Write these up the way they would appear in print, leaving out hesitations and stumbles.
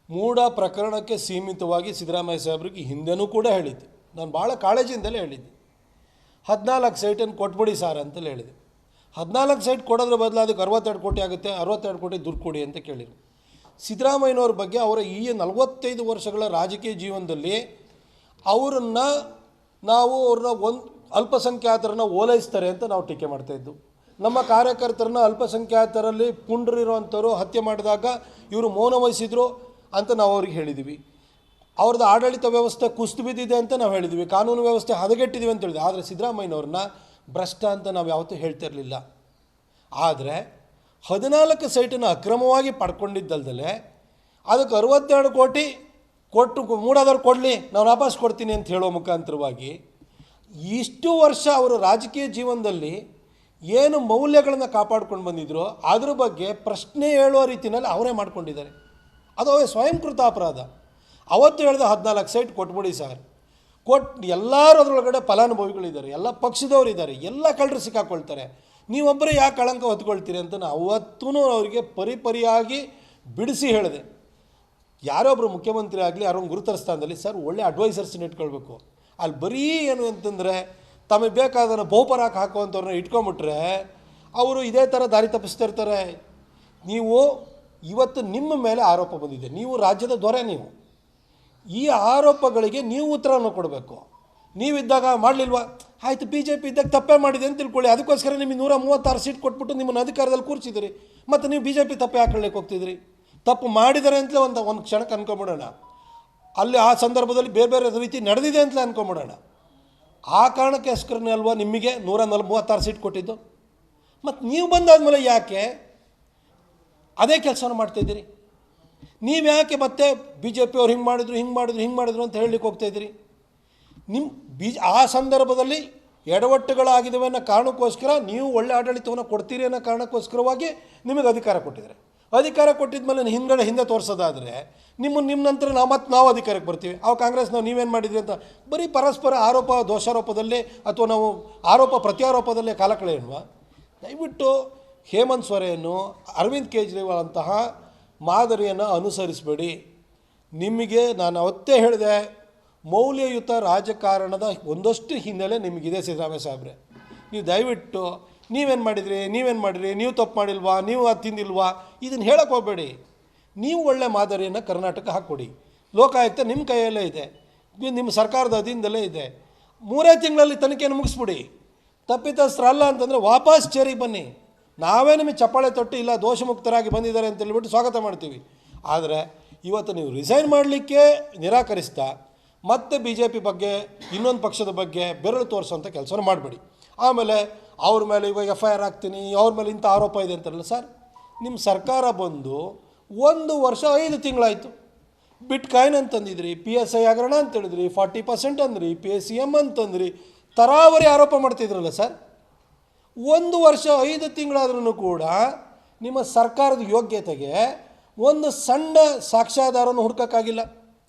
ಮೂಡ ಪ್ರಕರಣಕ್ಕೆ ಸೀಮಿತವಾಗಿ ಸಿದ್ದರಾಮಯ್ಯ ಸಾಹೇಬ್ರಿಗೆ ಹಿಂದೆನೂ ಕೂಡ ಹೇಳಿದ್ದೆ. ನಾನು ಭಾಳ ಕಾಳಜಿಯಿಂದಲೇ ಹೇಳಿದ್ದೆ. 14 ಸೈಟನ್ನು ಕೊಟ್ಬಿಡಿ ಸಾರ್ ಅಂತಲೇ ಹೇಳಿದೆ. 14 ಸೈಟ್ ಕೊಡೋದ್ರ ಬದಲು ಅದಕ್ಕೆ 62 ಕೋಟಿ ಆಗುತ್ತೆ, 62 ಕೋಟಿ ದುಡ್ಡು ಕೊಡಿ ಅಂತ ಕೇಳಿದರು. ಸಿದ್ದರಾಮಯ್ಯನವ್ರ ಬಗ್ಗೆ ಅವರ ಈ 45 ವರ್ಷಗಳ ರಾಜಕೀಯ ಜೀವನದಲ್ಲಿ ಅವ್ರನ್ನ ಒಂದು ಅಲ್ಪಸಂಖ್ಯಾತರನ್ನ ಓಲೈಸ್ತಾರೆ ಅಂತ ನಾವು ಟೀಕೆ ಮಾಡ್ತಾಯಿದ್ದು. ನಮ್ಮ ಕಾರ್ಯಕರ್ತರನ್ನ ಅಲ್ಪಸಂಖ್ಯಾತರಲ್ಲಿ ಪುಂಡ್ರಿರೋವಂಥವ್ರು ಹತ್ಯೆ ಮಾಡಿದಾಗ ಇವರು ಮೌನ ವಹಿಸಿದ್ರು ಅಂತ ನಾವು ಅವ್ರಿಗೆ ಹೇಳಿದ್ದೀವಿ. ಅವ್ರದ್ದು ಆಡಳಿತ ವ್ಯವಸ್ಥೆ ಕುಸಿದು ಬಿದ್ದಿದೆ ಅಂತ ನಾವು ಹೇಳಿದ್ವಿ, ಕಾನೂನು ವ್ಯವಸ್ಥೆ ಹದಗೆಟ್ಟಿದ್ದೀವಿ ಅಂತ ಹೇಳಿದ್ವಿ. ಆದರೆ ಸಿದ್ದರಾಮಯ್ಯನವ್ರನ್ನ ಭ್ರಷ್ಟ ಅಂತ ನಾವು ಯಾವತ್ತೂ ಹೇಳ್ತಿರಲಿಲ್ಲ. ಆದರೆ 14 ಸೈಟನ್ನು ಅಕ್ರಮವಾಗಿ ಪಡ್ಕೊಂಡಿದ್ದಲ್ದಲೆ ಅದಕ್ಕೆ 62 ಕೋಟಿ ಕೊಟ್ಟು ಮೂಡಾದವ್ರು ಕೊಡಲಿ, ನಾನು ವಾಪಸ್ ಕೊಡ್ತೀನಿ ಅಂತ ಹೇಳೋ ಮುಖಾಂತರವಾಗಿ ಇಷ್ಟು ವರ್ಷ ಅವರು ರಾಜಕೀಯ ಜೀವನದಲ್ಲಿ ಏನು ಮೌಲ್ಯಗಳನ್ನು ಕಾಪಾಡ್ಕೊಂಡು ಬಂದಿದ್ರು ಅದ್ರ ಬಗ್ಗೆ ಪ್ರಶ್ನೆ ಹೇಳುವ ರೀತಿಯಲ್ಲಿ ಅವರೇ ಮಾಡ್ಕೊಂಡಿದ್ದಾರೆ. ಅದು ಸ್ವಯಂಕೃತ ಅಪರಾಧ. ಅವತ್ತು ಹೇಳಿದ 14 ಸೈಟ್ ಕೊಟ್ಬಿಡಿ ಸರ್, ಎಲ್ಲರೂ ಅದರೊಳಗಡೆ ಫಲಾನುಭವಿಗಳಿದ್ದಾರೆ, ಎಲ್ಲ ಪಕ್ಷದವರು ಇದ್ದಾರೆ, ಎಲ್ಲ ಕಳ್ಳರು ಸಿಕ್ಕಾಕೊಳ್ತಾರೆ, ನೀವೊಬ್ಬರೇ ಯಾಕೆ ಕಳಂಕ ಹೊತ್ಕೊಳ್ತೀರಿ ಅಂತ ನಾನು ಅವತ್ತೂ ಅವರಿಗೆ ಪರಿಪರಿಯಾಗಿ ಬಿಡಿಸಿ ಹೇಳಿದೆ. ಯಾರೊಬ್ಬರು ಮುಖ್ಯಮಂತ್ರಿ ಆಗಲಿ ಯಾರೋ ಗುರುತರ ಸ್ಥಾನದಲ್ಲಿ ಸರ್ ಒಳ್ಳೆ ಅಡ್ವೈಸರ್ಸನ್ನ ಇಟ್ಕೊಳ್ಬೇಕು. ಅಲ್ಲಿ ಬರೀ ಏನು ಅಂತಂದರೆ ತಮಗೆ ಬೇಕಾದನ್ನು ಬಹುಪರಾಕ್ ಹಾಕುವಂಥವ್ರನ್ನ ಇಟ್ಕೊಂಬಿಟ್ರೆ ಅವರು ಇದೇ ಥರ ದಾರಿ ತಪ್ಪಿಸ್ತಿರ್ತಾರೆ. ನೀವು ಇವತ್ತು ನಿಮ್ಮ ಮೇಲೆ ಆರೋಪ ಬಂದಿದೆ, ನೀವು ರಾಜ್ಯದ ದೊರೆ, ನೀವು ಈ ಆರೋಪಗಳಿಗೆ ನೀವು ಉತ್ತರವನ್ನು ಕೊಡಬೇಕು. ನೀವಿದ್ದಾಗ ಮಾಡಲಿಲ್ವಾ, ಆಯಿತು ಬಿ ಜೆ ಪಿ ಇದ್ದಾಗ ತಪ್ಪೇ ಮಾಡಿದೆ ಅಂತ ತಿಳ್ಕೊಳ್ಳಿ, ಅದಕ್ಕೋಸ್ಕರ ನಿಮಗೆ 136 ಸೀಟ್ ಕೊಟ್ಬಿಟ್ಟು ನಿಮ್ಮನ್ನು ಅಧಿಕಾರದಲ್ಲಿ ಕೂರಿಸಿದಿರಿ, ಮತ್ತು ನೀವು ಬಿ ಜೆ ಪಿ ತಪ್ಪೇ ಹಾಕೊಳ್ಳಿಕ್ಕೆ ಹೋಗ್ತಿದ್ರಿ. ತಪ್ಪು ಮಾಡಿದ್ದಾರೆ ಅಂತಲೇ ಒಂದು ಕ್ಷಣಕ್ಕೆ ಅನ್ಕೊಂಬಿಡೋಣ, ಅಲ್ಲಿ ಆ ಸಂದರ್ಭದಲ್ಲಿ ಬೇರೆ ಬೇರೆ ರೀತಿ ನಡೆದಿದೆ ಅಂತಲೇ ಅನ್ಕೊಂಬಿಡೋಣ. ಆ ಕಾರಣಕ್ಕೋಸ್ಕರನೇ ಅಲ್ವಾ ನಿಮಗೆ 136 ಸೀಟ್ ಕೊಟ್ಟಿದ್ದು. ಮತ್ತು ನೀವು ಬಂದಾದ್ಮೇಲೆ ಯಾಕೆ ಅದೇ ಕೆಲಸವನ್ನು ಮಾಡ್ತಾಯಿದ್ದೀರಿ? ನೀವು ಯಾಕೆ ಮತ್ತೆ ಬಿ ಜೆ ಪಿಯವ್ರು ಹಿಂಗೆ ಮಾಡಿದ್ರು ಅಂತ ಹೇಳಲಿಕ್ಕೆ ಹೋಗ್ತಾಯಿದ್ದೀರಿ? ಆ ಸಂದರ್ಭದಲ್ಲಿ ಎಡವಟ್ಟುಗಳಾಗಿದ್ದಾವೆ ಅನ್ನೋ ಕಾರಣಕ್ಕೋಸ್ಕರ ನೀವು ಒಳ್ಳೆ ಆಡಳಿತವನ್ನು ಕೊಡ್ತೀರಿ ಅನ್ನೋ ಕಾರಣಕ್ಕೋಸ್ಕರವಾಗಿ ನಿಮಗೆ ಅಧಿಕಾರ ಕೊಟ್ಟಿದ್ದಾರೆ. ಅಧಿಕಾರ ಕೊಟ್ಟಿದ ಮೇಲೆ ಹಿಂದೆ ತೋರಿಸೋದಾದರೆ ನಿಮ್ಮ ನಂತರ ನಾವು ಅಧಿಕಾರಕ್ಕೆ ಬರ್ತೀವಿ. ಅವು ಕಾಂಗ್ರೆಸ್ನವು ನೀವೇನು ಮಾಡಿದ್ರಿ ಅಂತ ಬರೀ ಪರಸ್ಪರ ಆರೋಪ ದೋಷಾರೋಪದಲ್ಲೇ ಅಥವಾ ನಾವು ಆರೋಪ ಪ್ರತ್ಯಾರೋಪದಲ್ಲೇ ಕಾಲ ಕಳೆಯೋಣ. ದಯವಿಟ್ಟು ಹೇಮಂತ್ ಸೊರೇನು, ಅರವಿಂದ್ ಕೇಜ್ರಿವಾಲ್ ಅಂತಹ ಮಾದರಿಯನ್ನು ಅನುಸರಿಸಬೇಡಿ. ನಿಮಗೆ ನಾನು ಅವತ್ತೇ ಹೇಳಿದೆ, ಮೌಲ್ಯಯುತ ರಾಜಕಾರಣದ ಒಂದಷ್ಟು ಹಿನ್ನೆಲೆ ನಿಮಗಿದೆ ಸಿದ್ದರಾಮಯ್ಯ ಸಾಹೇಬ್ರೆ. ನೀವು ದಯವಿಟ್ಟು ನೀವೇನು ಮಾಡಿದ್ರಿ, ನೀವು ತಪ್ಪು ಮಾಡಿಲ್ವಾ, ನೀವು ಅದು ತಿಂದಿಲ್ವಾ, ಇದನ್ನು ಹೇಳಕ್ಕೆ ಹೋಗಬೇಡಿ. ನೀವು ಒಳ್ಳೆ ಮಾದರಿಯನ್ನು ಕರ್ನಾಟಕ ಹಾಕ್ಕೊಡಿ. ಲೋಕಾಯುಕ್ತ ನಿಮ್ಮ ಕೈಯಲ್ಲೇ ಇದೆ, ನಿಮ್ಮ ಸರ್ಕಾರದ ಅಧೀನದಲ್ಲೇ ಇದೆ. 3 ತಿಂಗಳಲ್ಲಿ ತನಿಖೆಯನ್ನು ಮುಗಿಸ್ಬಿಡಿ. ತಪ್ಪಿತಸ್ಥರಲ್ಲ ಅಂತಂದರೆ ವಾಪಸ್ ಚೇರಿಗೆ ಬನ್ನಿ, ನಾವೇ ನಿಮಗೆ ಚಪ್ಪಾಳೆ ತೊಟ್ಟು ಇಲ್ಲ ದೋಷಮುಕ್ತರಾಗಿ ಬಂದಿದ್ದಾರೆ ಅಂತ ಹೇಳ್ಬಿಟ್ಟು ಸ್ವಾಗತ ಮಾಡ್ತೀವಿ. ಆದರೆ ಇವತ್ತು ನೀವು ರಿಸೈನ್ ಮಾಡಲಿಕ್ಕೆ ನಿರಾಕರಿಸ್ತಾ ಮತ್ತೆ ಬಿ ಜೆ ಪಿ ಬಗ್ಗೆ ಇನ್ನೊಂದು ಪಕ್ಷದ ಬಗ್ಗೆ ಬೆರಳು ತೋರಿಸೋಂಥ ಕೆಲಸನ ಮಾಡಬೇಡಿ. ಆಮೇಲೆ ಅವ್ರ ಮೇಲೆ ಇವಾಗ FIR ಹಾಕ್ತೀನಿ, ಅವ್ರ ಮೇಲೆ ಇಂಥ ಆರೋಪ ಇದೆ ಅಂತಾರಲ್ಲ ಸರ್. ನಿಮ್ಮ ಸರ್ಕಾರ ಬಂದು 1 ವರ್ಷ 5 ತಿಂಗಳಾಯಿತು. ಬಿಟ್ಕಾಯಿನ್ ಅಂತಂದಿದ್ರಿ, PSI ಹಗರಣ ಅಂತೇಳಿದ್ರಿ, 40% ಅಂದ್ರಿ, PACM ಅಂತಂದ್ರಿ, ತರಾವರಿ ಆರೋಪ ಮಾಡ್ತಿದ್ರಲ್ಲ ಸರ್. 1 ವರ್ಷ 5 ತಿಂಗಳಾದ್ರೂ ಕೂಡ ನಿಮ್ಮ ಸರ್ಕಾರದ ಯೋಗ್ಯತೆಗೆ ಒಂದು ಸಣ್ಣ ಸಾಕ್ಷ್ಯಾಧಾರವನ್ನು ಹುಡ್ಕೋಕ್ಕಾಗಿಲ್ಲ.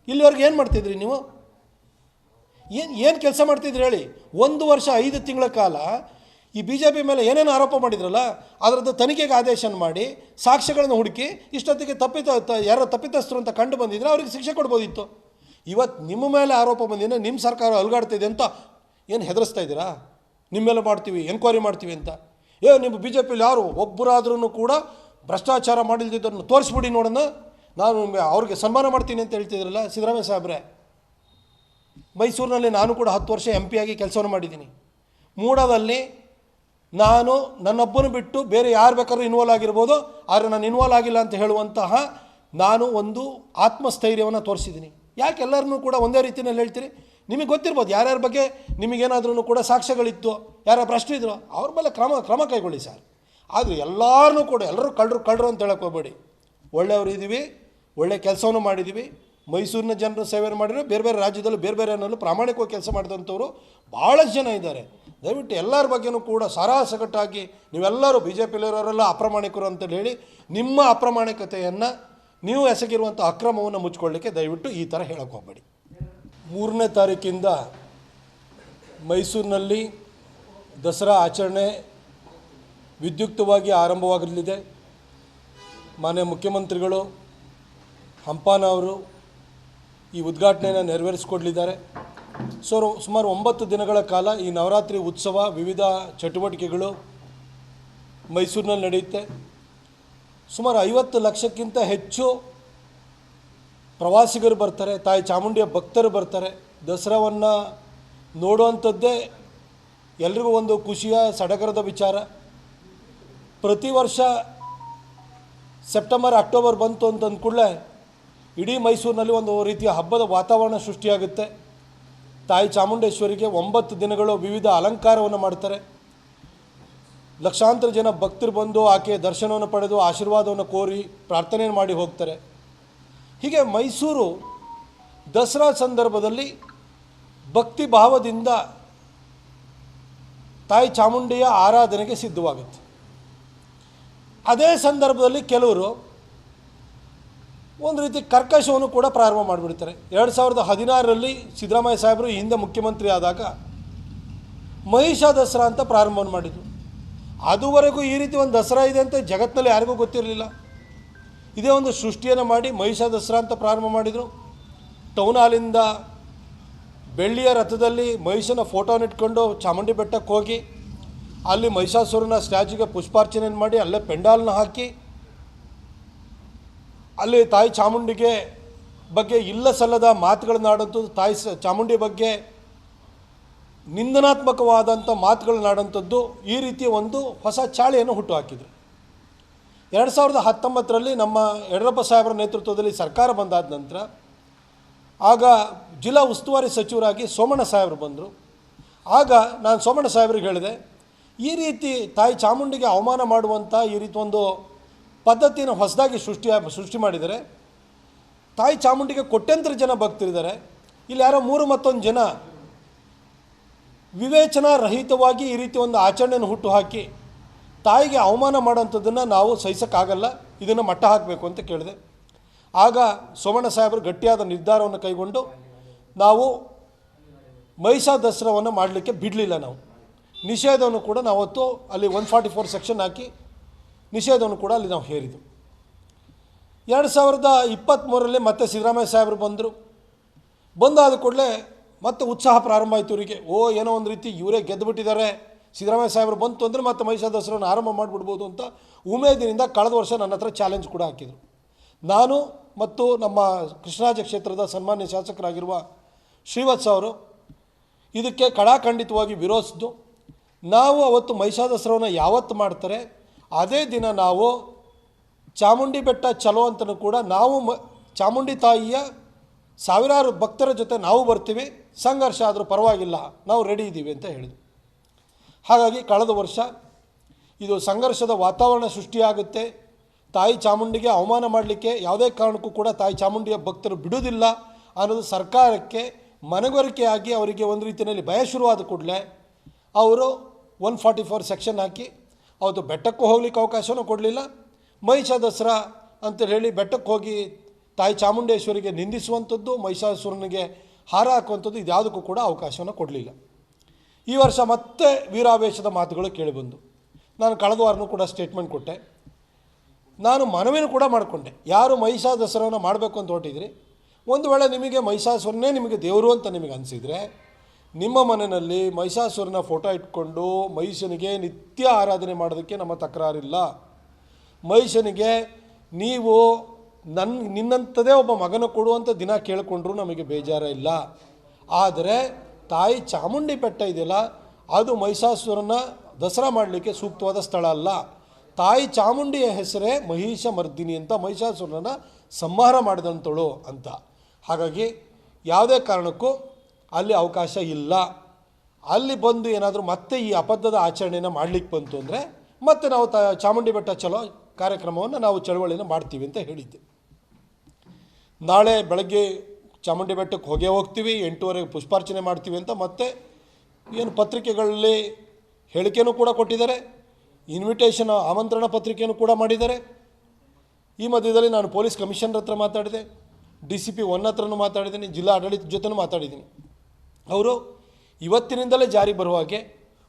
ಇಲ್ಲಿವರೆಗೆ ಏನು ಮಾಡ್ತಿದ್ರಿ ನೀವು? ಏನು ಕೆಲಸ ಮಾಡ್ತಿದ್ರಿ ಹೇಳಿ? 1 ವರ್ಷ 5 ತಿಂಗಳ ಕಾಲ ಈ ಬಿ ಜೆ ಪಿ ಮೇಲೆ ಏನೇನು ಆರೋಪ ಮಾಡಿದ್ರಲ್ಲ ಅದರದ್ದು ತನಿಖೆಗೆ ಆದೇಶ ಮಾಡಿ ಸಾಕ್ಷ್ಯಗಳನ್ನು ಹುಡುಕಿ ಇಷ್ಟೊತ್ತಿಗೆ ಯಾರೋ ತಪ್ಪಿತಸ್ಥರು ಅಂತ ಕಂಡು ಬಂದಿದ್ರೆ ಅವ್ರಿಗೆ ಶಿಕ್ಷೆ ಕೊಡ್ಬೋದಿತ್ತು. ಇವತ್ತು ನಿಮ್ಮ ಮೇಲೆ ಆರೋಪ ಬಂದಿದೆ, ನಿಮ್ಮ ಸರ್ಕಾರ ಅಲ್ಗಾಡ್ತಿದೆ ಅಂತ ಏನು ಹೆದರಿಸ್ತಾ ಇದ್ದೀರಾ? ನಿಮ್ಮ ಮೇಲೆ ಮಾಡ್ತೀವಿ, ಎನ್ಕ್ವೈರಿ ಮಾಡ್ತೀವಿ ಅಂತ. ನಿಮ್ಮ ಬಿ ಜೆ ಪಿಲಿ ಯಾರು ಒಬ್ಬರಾದ್ರೂ ಕೂಡ ಭ್ರಷ್ಟಾಚಾರ ಮಾಡಿಲ್ದಿದ್ದನ್ನು ತೋರಿಸ್ಬಿಡಿ ನೋಡೋಣ, ನಾನು ನಿಮಗೆ ಅವ್ರಿಗೆ ಸನ್ಮಾನ ಮಾಡ್ತೀನಿ ಅಂತ ಹೇಳ್ತಿದ್ರಲ್ಲ ಸಿದ್ದರಾಮಯ್ಯ ಸಾಹೇಬ್ರೆ. ಮೈಸೂರಿನಲ್ಲಿ ನಾನು ಕೂಡ 10 ವರ್ಷ MP ಆಗಿ ಕೆಲಸವನ್ನು ಮಾಡಿದ್ದೀನಿ. ಮೂಡಾದಲ್ಲಿ ನಾನು ನನ್ನೊಬ್ಬನು ಬಿಟ್ಟು ಬೇರೆ ಯಾರು ಬೇಕಾದ್ರೂ ಇನ್ವಾಲ್ವ್ ಆಗಿರ್ಬೋದು, ಆದರೆ ನಾನು ಇನ್ವಾಲ್ವ್ ಆಗಿಲ್ಲ ಅಂತ ಹೇಳುವಂತಹ ನಾನು ಒಂದು ಆತ್ಮಸ್ಥೈರ್ಯವನ್ನು ತೋರಿಸಿದ್ದೀನಿ. ಯಾಕೆ ಎಲ್ಲರನ್ನೂ ಕೂಡ ಒಂದೇ ರೀತಿಯಲ್ಲಿ ಹೇಳ್ತೀರಿ? ನಿಮಗೆ ಗೊತ್ತಿರ್ಬೋದು ಯಾರ್ಯಾರ ಬಗ್ಗೆ ನಿಮಗೇನಾದ್ರೂ ಕೂಡ ಸಾಕ್ಷ್ಯಗಳಿತ್ತು, ಯಾರ ಭ್ರಷ್ಟ ಇದ್ರು ಅವ್ರ ಮೇಲೆ ಕ್ರಮ ಕೈಗೊಳ್ಳಿ ಸರ್. ಆದರೆ ಎಲ್ಲರೂ ಕೂಡ ಎಲ್ಲರೂ ಕಳ್ಳರು ಅಂತ ಹೇಳಕ್ಕೆ ಹೋಗಬೇಡಿ. ಒಳ್ಳೆಯವರು ಇದ್ದೀವಿ, ಒಳ್ಳೆ ಕೆಲಸವನ್ನು ಮಾಡಿದ್ದೀವಿ. ಮೈಸೂರಿನ ಜನರು ಸೇವೆ ಮಾಡಿದ್ರು, ಬೇರೆ ಬೇರೆ ರಾಜ್ಯದಲ್ಲೂ ಬೇರೆ ಬೇರೆನಲ್ಲೂ ಪ್ರಾಮಾಣಿಕವಾಗಿ ಕೆಲಸ ಮಾಡಿದಂಥವ್ರು ಭಾಳಷ್ಟು ಜನ ಇದ್ದಾರೆ. ದಯವಿಟ್ಟು ಎಲ್ಲರ ಬಗ್ಗೆಯೂ ಕೂಡ ಸಾರಾಸಗಟ್ಟಾಗಿ ನೀವೆಲ್ಲರೂ ಬಿ ಜೆ ಪಿಲಿರೋರೆಲ್ಲ ಅಪ್ರಾಮಾಣಿಕರು ಅಂತೇಳಿ ಹೇಳಿ ನಿಮ್ಮ ಅಪ್ರಾಮಾಣಿಕತೆಯನ್ನು ನೀವು ಎಸಗಿರುವಂಥ ಅಕ್ರಮವನ್ನು ಮುಚ್ಕೊಳ್ಳಿಕ್ಕೆ ದಯವಿಟ್ಟು ಈ ಥರ ಹೇಳಕ್ಕೆ ಹೋಗಬೇಡಿ. 3ನೇ ತಾರೀಕಿಂದ ಮೈಸೂರಿನಲ್ಲಿ ದಸರಾ ಆಚರಣೆ ವಿದ್ಯುಕ್ತವಾಗಿ ಆರಂಭವಾಗಲಿದೆ. ಮಾನ್ಯ ಮುಖ್ಯಮಂತ್ರಿಗಳು ಹಂಪಾನ ಅವರು ಈ ಉದ್ಘಾಟನೆಯನ್ನು ನೆರವೇರಿಸಿಕೊಡಲಿದ್ದಾರೆ. ಸುಮಾರು 9 ದಿನಗಳ ಕಾಲ ಈ ನವರಾತ್ರಿ ಉತ್ಸವ ವಿವಿಧ ಚಟುವಟಿಕೆಗಳು ಮೈಸೂರಿನಲ್ಲಿ ನಡೆಯುತ್ತೆ. ಸುಮಾರು 50 ಲಕ್ಷಕ್ಕಿಂತ ಹೆಚ್ಚು ಪ್ರವಾಸಿಗರು ಬರ್ತಾರೆ, ತಾಯಿ ಚಾಮುಂಡಿಯ ಭಕ್ತರು ಬರ್ತಾರೆ. ದಸರಾವನ್ನು ನೋಡುವಂಥದ್ದೇ ಎಲ್ರಿಗೂ ಒಂದು ಖುಷಿಯ ಸಡಗರದ ವಿಚಾರ. ಪ್ರತಿ ವರ್ಷ ಸೆಪ್ಟೆಂಬರ್ ಅಕ್ಟೋಬರ್ ಬಂತು ಅಂತ ಅಂದ್ಕೂಡಲೇ ಇಡೀ ಮೈಸೂರಿನಲ್ಲಿ ಒಂದು ರೀತಿಯ ಹಬ್ಬದ ವಾತಾವರಣ ಸೃಷ್ಟಿಯಾಗುತ್ತೆ. ತಾಯಿ ಚಾಮುಂಡೇಶ್ವರಿಗೆ 9 ದಿನಗಳು ವಿವಿಧ ಅಲಂಕಾರವನ್ನು ಮಾಡ್ತಾರೆ. ಲಕ್ಷಾಂತರ ಜನ ಭಕ್ತರು ಬಂದು ಆಕೆಯ ದರ್ಶನವನ್ನು ಪಡೆದು ಆಶೀರ್ವಾದವನ್ನು ಕೋರಿ ಪ್ರಾರ್ಥನೆಯನ್ನು ಮಾಡಿ ಹೋಗ್ತಾರೆ. ಹೀಗೆ ಮೈಸೂರು ದಸರಾ ಸಂದರ್ಭದಲ್ಲಿ ಭಕ್ತಿ ಭಾವದಿಂದ ತಾಯಿ ಚಾಮುಂಡಿಯ ಆರಾಧನೆಗೆ ಸಿದ್ಧವಾಗುತ್ತೆ. ಅದೇ ಸಂದರ್ಭದಲ್ಲಿ ಕೆಲವರು ಒಂದು ರೀತಿ ಕರ್ಕಶವನ್ನು ಕೂಡ ಪ್ರಾರಂಭ ಮಾಡಿಬಿಡ್ತಾರೆ. 2016ರಲ್ಲಿ ಸಿದ್ದರಾಮಯ್ಯ ಸಾಹೇಬರು ಹಿಂದೆ ಮುಖ್ಯಮಂತ್ರಿ ಆದಾಗ ಮಹಿಷಾ ದಸರಾ ಅಂತ ಪ್ರಾರಂಭವನ್ನು ಮಾಡಿದರು. ಅದುವರೆಗೂ ಈ ರೀತಿ ಒಂದು ದಸರಾ ಇದೆ ಅಂತ ಜಗತ್ತಿನಲ್ಲಿ ಯಾರಿಗೂ ಗೊತ್ತಿರಲಿಲ್ಲ. ಇದೇ ಒಂದು ಸೃಷ್ಟಿಯನ್ನು ಮಾಡಿ ಮಹಿಷಾ ದಸರಾ ಅಂತ ಪ್ರಾರಂಭ ಮಾಡಿದರು. ಟೌನ್ ಹಾಲಿಂದ ಬೆಳ್ಳಿಯ ರಥದಲ್ಲಿ ಮಹಿಷನ ಫೋಟೋನ ಇಟ್ಕೊಂಡು ಚಾಮುಂಡಿ ಬೆಟ್ಟಕ್ಕೆ ಹೋಗಿ ಅಲ್ಲಿ ಮಹಿಷಾಸುರನ ಸ್ಟ್ಯಾಚ್ಯೂಗೆ ಪುಷ್ಪಾರ್ಚನೆಯನ್ನು ಮಾಡಿ ಅಲ್ಲೇ ಪೆಂಡಾಲನ್ನ ಹಾಕಿ ಅಲ್ಲಿ ತಾಯಿ ಚಾಮುಂಡಿಗೆ ಬಗ್ಗೆ ಇಲ್ಲ ಸಲ್ಲದ ಮಾತುಗಳನ್ನಾಡೋಂಥದ್ದು, ತಾಯಿ ಚಾಮುಂಡಿ ಬಗ್ಗೆ ನಿಂದನಾತ್ಮಕವಾದಂಥ ಮಾತುಗಳನ್ನಾಡೋಂಥದ್ದು, ಈ ರೀತಿಯ ಒಂದು ಹೊಸ ಚಾಳಿಯನ್ನು ಹುಟ್ಟುಹಾಕಿದರು. 2019ರಲ್ಲಿ ನಮ್ಮ ಯಡಿಯೂರಪ್ಪ ಸಾಹೇಬರ ನೇತೃತ್ವದಲ್ಲಿ ಸರ್ಕಾರ ಬಂದಾದ ನಂತರ ಆಗ ಜಿಲ್ಲಾ ಉಸ್ತುವಾರಿ ಸಚಿವರಾಗಿ ಸೋಮಣ್ಣ ಸಾಹೇಬರು ಬಂದರು. ಆಗ ನಾನು ಸೋಮಣ್ಣ ಸಾಹೇಬ್ರಿಗೆ ಹೇಳಿದೆ, ಈ ರೀತಿ ತಾಯಿ ಚಾಮುಂಡಿಗೆ ಅವಮಾನ ಮಾಡುವಂಥ ಈ ರೀತಿ ಒಂದು ಪದ್ಧತಿಯನ್ನು ಹೊಸದಾಗಿ ಸೃಷ್ಟಿ ಮಾಡಿದ್ದಾರೆ. ತಾಯಿ ಚಾಮುಂಡಿಗೆ ಕೋಟ್ಯಂತರ ಜನ ಭಕ್ತರಿದ್ದಾರೆ. ಇಲ್ಲಿ ಯಾರೋ 3 ಜನ ವಿವೇಚನಾ ರಹಿತವಾಗಿ ಈ ರೀತಿ ಒಂದು ಆಚರಣೆಯನ್ನು ಹುಟ್ಟುಹಾಕಿ ತಾಯಿಗೆ ಅವಮಾನ ಮಾಡೋಂಥದ್ದನ್ನು ನಾವು ಸಹಿಸೋಕ್ಕಾಗಲ್ಲ, ಇದನ್ನು ಮಟ್ಟ ಹಾಕಬೇಕು ಅಂತ ಕೇಳಿದೆ. ಆಗ ಸೋಮಣ್ಣ ಸಾಹೇಬರು ಗಟ್ಟಿಯಾದ ನಿರ್ಧಾರವನ್ನು ಕೈಗೊಂಡು ನಾವು ಮಹಿಷಾ ದಸರಾವನ್ನು ಮಾಡಲಿಕ್ಕೆ ಬಿಡಲಿಲ್ಲ. ನಾವು ನಿಷೇಧವನ್ನು ಕೂಡ ನಾವತ್ತು ಅಲ್ಲಿ 144 ಸೆಕ್ಷನ್ ಹಾಕಿ ನಿಷೇಧವನ್ನು ಕೂಡ ಅಲ್ಲಿ ನಾವು ಹೇರಿದ್ದು. 2023ರಲ್ಲಿ ಮತ್ತೆ ಸಿದ್ದರಾಮಯ್ಯ ಸಾಹೇಬರು ಬಂದಾದ ಕೂಡಲೇ ಮತ್ತೆ ಉತ್ಸಾಹ ಪ್ರಾರಂಭ ಆಯಿತು ಇವರಿಗೆ. ಏನೋ ಒಂದು ರೀತಿ ಇವರೇ ಗೆದ್ದುಬಿಟ್ಟಿದ್ದಾರೆ, ಸಿದ್ದರಾಮಯ್ಯ ಸಾಹೇಬರು ಬಂತು ಅಂದರೆ ಮತ್ತೆ ಮಹಿಷಾ ದಸರಾವನ್ನು ಆರಂಭ ಮಾಡಿಬಿಡ್ಬೋದು ಅಂತ ಉಮೇದಿನಿಂದ ಕಳೆದ ವರ್ಷ ನನ್ನ ಹತ್ರ ಚಾಲೆಂಜ್ ಕೂಡ ಹಾಕಿದರು. ನಾನು ಮತ್ತು ನಮ್ಮ ಕೃಷ್ಣರಾಜ ಕ್ಷೇತ್ರದ ಸನ್ಮಾನ್ಯ ಶಾಸಕರಾಗಿರುವ ಶ್ರೀವತ್ಸ ಅವರು ಇದಕ್ಕೆ ಕಡಾಖಂಡಿತವಾಗಿ ವಿರೋಧಿಸಿದ್ದು. ನಾವು ಅವತ್ತು ಮಹಿಷಾ ದಸರಾವನ್ನು ಯಾವತ್ತು ಮಾಡ್ತಾರೆ ಅದೇ ದಿನ ನಾವು ಚಾಮುಂಡಿ ಬೆಟ್ಟ ಚಲೋ ಅಂತಲೂ ಕೂಡ ನಾವು ಚಾಮುಂಡಿ ತಾಯಿಯ ಸಾವಿರಾರು ಭಕ್ತರ ಜೊತೆ ನಾವು ಬರ್ತೀವಿ, ಸಂಘರ್ಷ ಆದರೂ ಪರವಾಗಿಲ್ಲ, ನಾವು ರೆಡಿ ಇದ್ದೀವಿ ಅಂತ ಹೇಳಿದ್ವಿ. ಹಾಗಾಗಿ ಕಳೆದ ವರ್ಷ ಇದು ಸಂಘರ್ಷದ ವಾತಾವರಣ ಸೃಷ್ಟಿಯಾಗುತ್ತೆ, ತಾಯಿ ಚಾಮುಂಡಿಗೆ ಅವಮಾನ ಮಾಡಲಿಕ್ಕೆ ಯಾವುದೇ ಕಾರಣಕ್ಕೂ ಕೂಡ ತಾಯಿ ಚಾಮುಂಡಿಯ ಭಕ್ತರು ಬಿಡುವುದಿಲ್ಲ ಅನ್ನೋದು ಸರ್ಕಾರಕ್ಕೆ ಮನವರಿಕೆಯಾಗಿ ಅವರಿಗೆ ಒಂದು ರೀತಿಯಲ್ಲಿ ಭಯ ಶುರುವಾದ ಕೂಡಲೇ ಅವರು 144 ಸೆಕ್ಷನ್ ಹಾಕಿ ಅವತ್ತು ಬೆಟ್ಟಕ್ಕೂ ಹೋಗ್ಲಿಕ್ಕೆ ಅವಕಾಶವೂ ಕೊಡಲಿಲ್ಲ. ಮಹಿಷಾ ದಸರಾ ಅಂತೇಳಿ ಹೇಳಿ ಬೆಟ್ಟಕ್ಕೆ ಹೋಗಿ ತಾಯಿ ಚಾಮುಂಡೇಶ್ವರಿಗೆ ನಿಂದಿಸುವಂಥದ್ದು, ಮಹಿಷಾಸುರನಿಗೆ ಹಾರ ಹಾಕುವಂಥದ್ದು, ಇದ್ಯಾವುದಕ್ಕೂ ಕೂಡ ಅವಕಾಶವನ್ನು ಕೊಡಲಿಲ್ಲ. ಈ ವರ್ಷ ಮತ್ತೆ ವೀರಾವೇಶದ ಮಾತುಗಳು ಕೇಳಿಬಂದು ನಾನು ಕಳೆದ ವಾರನೂ ಕೂಡ ಸ್ಟೇಟ್ಮೆಂಟ್ ಕೊಟ್ಟೆ. ನಾನು ಮನವಿನೂ ಕೂಡ ಮಾಡಿಕೊಂಡೆ, ಯಾರು ಮಹಿಷಾ ದಸರಾವನ್ನು ಮಾಡಬೇಕು ಅಂತ ಹೊರಟಿದ್ರಿ, ಒಂದು ವೇಳೆ ನಿಮಗೆ ಮಹಿಷಾಸುರನೇ ನಿಮಗೆ ದೇವರು ಅಂತ ನಿಮಗೆ ಅನಿಸಿದರೆ ನಿಮ್ಮ ಮನೆಯಲ್ಲಿ ಮಹಿಷಾಸುರನ ಫೋಟೋ ಇಟ್ಕೊಂಡು ಮಹಿಷನಿಗೆ ನಿತ್ಯ ಆರಾಧನೆ ಮಾಡೋದಕ್ಕೆ ನಮ್ಮ ತಕರಾರಿಲ್ಲ. ಮಹಿಷನಿಗೆ ನೀವು ನಿನ್ನಂಥದೇ ಒಬ್ಬ ಮಗನ ಕೊಡುವಂಥ ದಿನ ಕೇಳಿಕೊಂಡ್ರೂ ನಮಗೆ ಬೇಜಾರ ಇಲ್ಲ. ಆದರೆ ತಾಯಿ ಚಾಮುಂಡಿ ಬೆಟ್ಟ ಇದೆಯಲ್ಲ, ಅದು ಮಹಿಷಾಸುರನ ದಸರಾ ಮಾಡಲಿಕ್ಕೆ ಸೂಕ್ತವಾದ ಸ್ಥಳ ಅಲ್ಲ. ತಾಯಿ ಚಾಮುಂಡಿಯ ಹೆಸರೇ ಮಹಿಷ ಮರ್ದಿನಿ ಅಂತ, ಮಹಿಷಾಸುರನ ಸಂಹಾರ ಮಾಡಿದಂಥಳು ಅಂತ. ಹಾಗಾಗಿ ಯಾವುದೇ ಕಾರಣಕ್ಕೂ ಅಲ್ಲಿ ಅವಕಾಶ ಇಲ್ಲ. ಅಲ್ಲಿ ಬಂದು ಏನಾದರೂ ಮತ್ತೆ ಈ ಅಬದ್ಧದ ಆಚರಣೆಯನ್ನು ಮಾಡಲಿಕ್ಕೆ ಬಂತು ಅಂದರೆ ಮತ್ತೆ ನಾವು ಚಾಮುಂಡಿ ಬೆಟ್ಟ ಚಲೋ ಕಾರ್ಯಕ್ರಮವನ್ನು ನಾವು ಚಳವಳಿಯನ್ನು ಮಾಡ್ತೀವಿ ಅಂತ ಹೇಳಿದ್ದೆ. ನಾಳೆ ಬೆಳಗ್ಗೆ ಚಾಮುಂಡಿ ಬೆಟ್ಟಕ್ಕೆ ಹೋಗ್ತೀವಿ, 8:30ಗೆ ಪುಷ್ಪಾರ್ಚನೆ ಮಾಡ್ತೀವಿ ಅಂತ ಮತ್ತೆ ಏನು ಪತ್ರಿಕೆಗಳಲ್ಲಿ ಹೇಳಿಕೆಯೂ ಕೂಡ ಕೊಟ್ಟಿದ್ದಾರೆ, ಇನ್ವಿಟೇಷನ್ ಆಮಂತ್ರಣ ಪತ್ರಿಕೆಯನ್ನು ಕೂಡ ಮಾಡಿದ್ದಾರೆ. ಈ ಮಧ್ಯದಲ್ಲಿ ನಾನು ಪೊಲೀಸ್ ಕಮಿಷನರ್ ಹತ್ರ ಮಾತಾಡಿದೆ, DCP 1 ಹತ್ರನೂ ಮಾತಾಡಿದ್ದೀನಿ, ಜಿಲ್ಲಾ ಆಡಳಿತ ಜೊತೆನೂ ಮಾತಾಡಿದ್ದೀನಿ. ಅವರು ಇವತ್ತಿನಿಂದಲೇ ಜಾರಿಗೆ ಬರುವ ಹಾಗೆ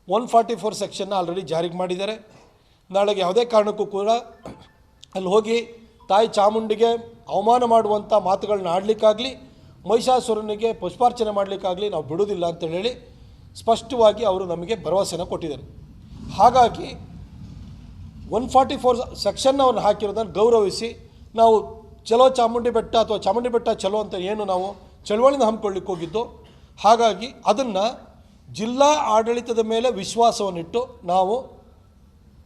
144 ಸೆಕ್ಷನ್ನ ಆಲ್ರೆಡಿ ಜಾರಿಗೆ ಮಾಡಿದ್ದಾರೆ. ನಾಳೆಗೆ ಯಾವುದೇ ಕಾರಣಕ್ಕೂ ಕೂಡ ಅಲ್ಲಿ ಹೋಗಿ ತಾಯಿ ಚಾಮುಂಡಿಗೆ ಅವಮಾನ ಮಾಡುವಂಥ ಮಾತುಗಳನ್ನ ಆಡಲಿಕ್ಕಾಗಲಿ, ಮಹಿಷಾಸುರನಿಗೆ ಪುಷ್ಪಾರ್ಚನೆ ಮಾಡಲಿಕ್ಕಾಗಲಿ ನಾವು ಬಿಡೋದಿಲ್ಲ ಅಂತ ಹೇಳಿ ಸ್ಪಷ್ಟವಾಗಿ ಅವರು ನಮಗೆ ಭರವಸೆನ ಕೊಟ್ಟಿದ್ದಾರೆ. ಹಾಗಾಗಿ 144 ಸೆಕ್ಷನ್ನವನ್ನು ಹಾಕಿರೋದನ್ನು ಗೌರವಿಸಿ ನಾವು ಚಲೋ ಚಾಮುಂಡಿ ಬೆಟ್ಟ ಅಥವಾ ಚಾಮುಂಡಿ ಬೆಟ್ಟ ಚಲೋ ಅಂತ ಏನು ನಾವು ಚಳವಳಿನ ಹಮ್ಮಿಕೊಳ್ಳಿಕ್ಕೆ ಹೋಗಿದ್ದು, ಹಾಗಾಗಿ ಅದನ್ನು ಜಿಲ್ಲಾ ಆಡಳಿತದ ಮೇಲೆ ವಿಶ್ವಾಸವನ್ನಿಟ್ಟು ನಾವು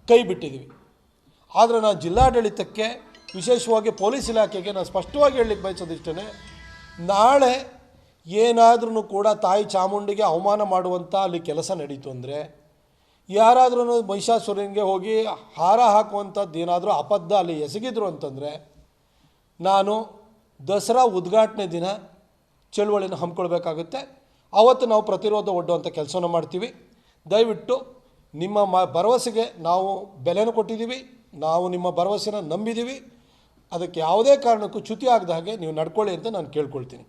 ಕೈ ಬಿಟ್ಟಿದ್ದೀವಿ. ಆದರೆ ನಾನು ಜಿಲ್ಲಾಡಳಿತಕ್ಕೆ, ವಿಶೇಷವಾಗಿ ಪೊಲೀಸ್ ಇಲಾಖೆಗೆ ನಾನು ಸ್ಪಷ್ಟವಾಗಿ ಹೇಳಲಿಕ್ಕೆ ಬಯಸೋದಿಷ್ಟೇ, ನಾಳೆ ಏನಾದ್ರೂ ಕೂಡ ತಾಯಿ ಚಾಮುಂಡಿಗೆ ಅವಮಾನ ಮಾಡುವಂಥ ಅಲ್ಲಿ ಕೆಲಸ ನಡೀತು ಅಂದರೆ, ಯಾರಾದ್ರೂ ಮಹಿಷಾಸುರನಿಗೆ ಹೋಗಿ ಹಾರ ಹಾಕುವಂಥದ್ದು ಏನಾದರೂ ಅಬದ್ಧ ಅಲ್ಲಿ ಎಸಗಿದ್ರು ಅಂತಂದರೆ, ನಾನು ದಸರಾ ಉದ್ಘಾಟನೆ ದಿನ ಚಳುವಳಿನ ಹಮ್ಮಿಕೊಳ್ಬೇಕಾಗುತ್ತೆ. ಆವತ್ತು ನಾವು ಪ್ರತಿರೋಧ ಒಡ್ಡುವಂಥ ಕೆಲಸವನ್ನು ಮಾಡ್ತೀವಿ. ದಯವಿಟ್ಟು ನಿಮ್ಮ ಭರವಸೆಗೆ ನಾವು ಬೆಲೆಯನ್ನು ಕೊಟ್ಟಿದ್ದೀವಿ, ನಾವು ನಿಮ್ಮ ಭರವಸೆನ ನಂಬಿದ್ದೀವಿ. ಅದಕ್ಕೆ ಯಾವುದೇ ಕಾರಣಕ್ಕೂ ಚ್ಯುತಿ ಆಗದ ಹಾಗೆ ನೀವು ನಡ್ಕೊಳ್ಳಿ ಅಂತ ನಾನು ಕೇಳ್ಕೊಳ್ತೀನಿ.